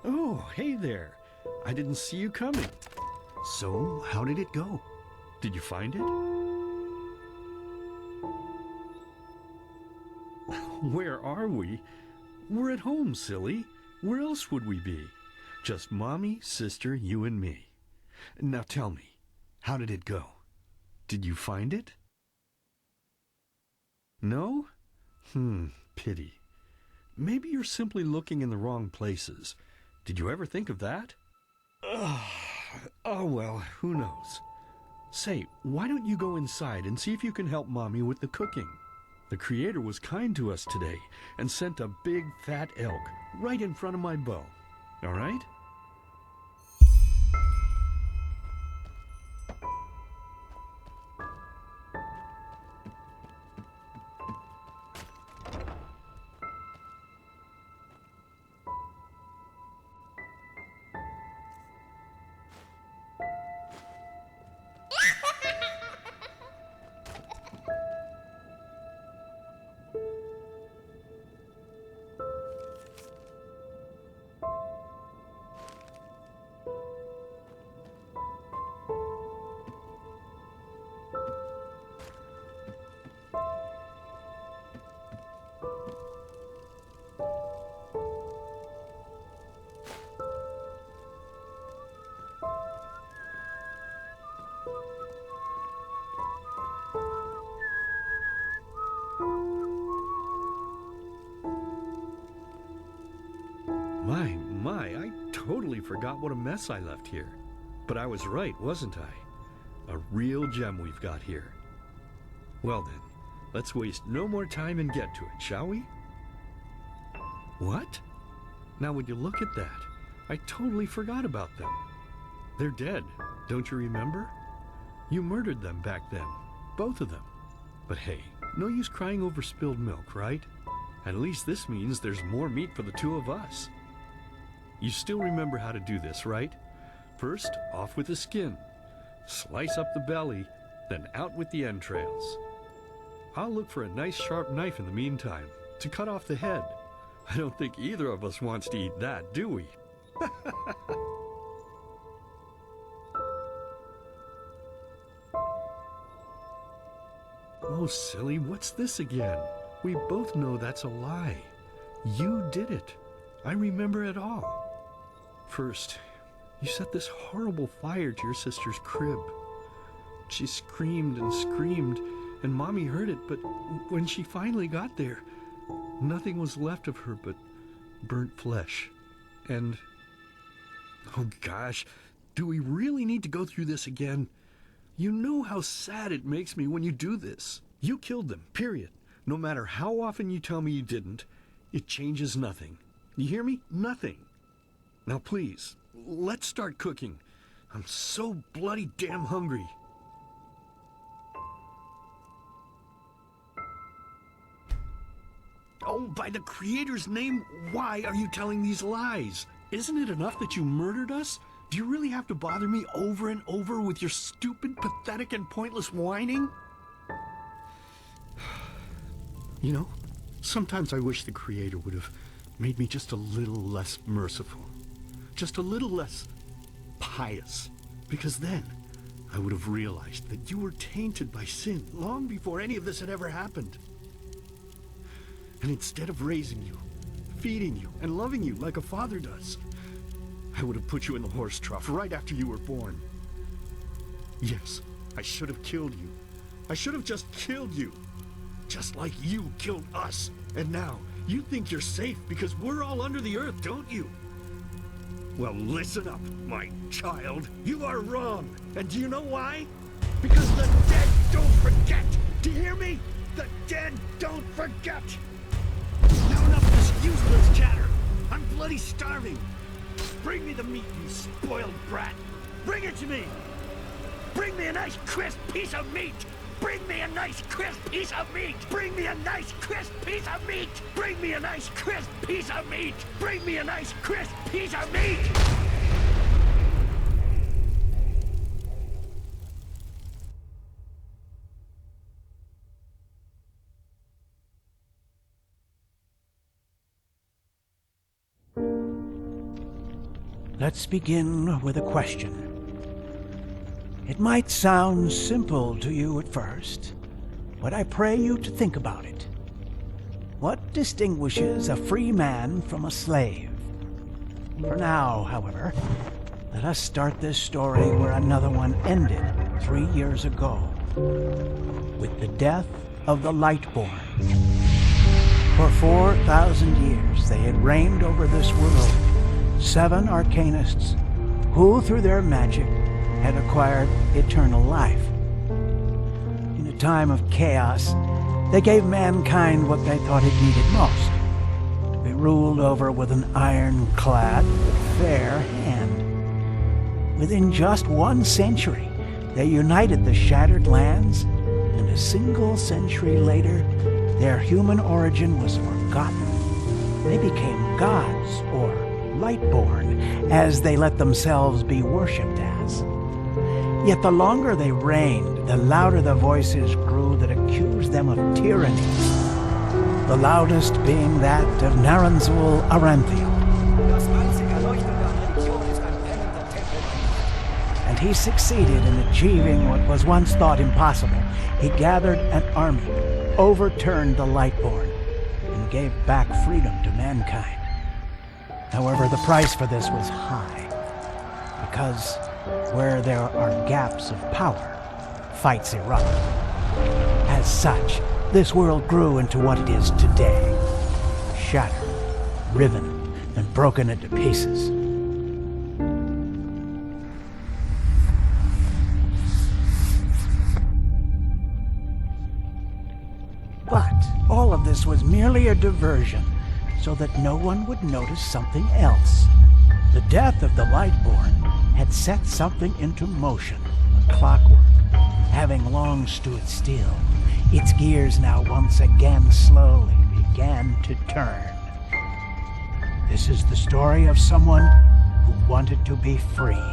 Oh, hey there. I didn't see you coming. So, how did it go? Did you find it? Where are we? We're at home, silly. Where else would we be? Just Mommy, sister, you and me. Now tell me, how did it go? Did you find it? No? Pity. Maybe you're simply looking in the wrong places. Did you ever think of that? Oh well, who knows? Say, why don't you go inside and see if you can help Mommy with the cooking? The Creator was kind to us today and sent a big fat elk right in front of my bow. All right? I totally forgot what a mess I left here. But I was right, wasn't I? A real gem we've got here. Well then, let's waste no more time and get to it, shall we? What? Now would you look at that? I totally forgot about them. They're dead, don't you remember? You murdered them back then, both of them. But hey, no use crying over spilled milk, right? At least this means there's more meat for the two of us. You still remember how to do this, right? First, off with the skin. Slice up the belly, then out with the entrails. I'll look for a nice sharp knife in the meantime, to cut off the head. I don't think either of us wants to eat that, do we? Oh, silly, what's this again? We both know that's a lie. You did it. I remember it all. First, you set this horrible fire to your sister's crib. She screamed and screamed, and Mommy heard it, but when she finally got there, nothing was left of her but burnt flesh. And, oh gosh, do we really need to go through this again? You know how sad it makes me when you do this. You killed them, period. No matter how often you tell me you didn't, it changes nothing. You hear me? Nothing. Now please, let's start cooking. I'm so bloody damn hungry. Oh, by the Creator's name, why are you telling these lies? Isn't it enough that you murdered us? Do you really have to bother me over and over with your stupid, pathetic, and pointless whining? You know, sometimes I wish the Creator would have made me just a little less merciful. Just a little less pious. Because then I would have realized that you were tainted by sin long before any of this had ever happened. And instead of raising you, feeding you, and loving you like a father does, I would have put you in the horse trough right after you were born. Yes, I should have killed you. I should have just killed you. Just like you killed us. And now, you think you're safe because we're all under the earth, don't you? Well, listen up, my child. You are wrong. And do you know why? Because the dead don't forget. Do you hear me? The dead don't forget. Now enough of this useless chatter. I'm bloody starving. Bring me the meat, you spoiled brat. Bring it to me. Bring me a nice crisp piece of meat. Bring me a nice crisp piece of meat. Bring me a nice crisp piece of meat. Bring me a nice crisp piece of meat. Bring me a nice crisp piece of meat. Let's begin with a question. It might sound simple to you at first, but I pray you to think about it. What distinguishes a free man from a slave? For now, however, let us start this story where another one ended 3 years ago, with the death of the Lightborn. For 4,000 years they had reigned over this world, 7 arcanists who, through their magic, had acquired eternal life. In a time of chaos, they gave mankind what they thought it needed most, to be ruled over with an ironclad but fair hand. Within just 1 century, they united the shattered lands, and a single century later, their human origin was forgotten. They became gods, or Lightborn, as they let themselves be worshipped as. Yet the longer they reigned, the louder the voices grew that accused them of tyranny. The loudest being that of Naranzul Aranthiel. And he succeeded in achieving what was once thought impossible. He gathered an army, overturned the Lightborn, and gave back freedom to mankind. However, the price for this was high, because where there are gaps of power, fights erupt. As such, this world grew into what it is today, shattered, riven, and broken into pieces. But all of this was merely a diversion, so that no one would notice something else. The death of the Lightborn had set something into motion, clockwork, having long stood still. Its gears now once again slowly began to turn. This is the story of someone who wanted to be free.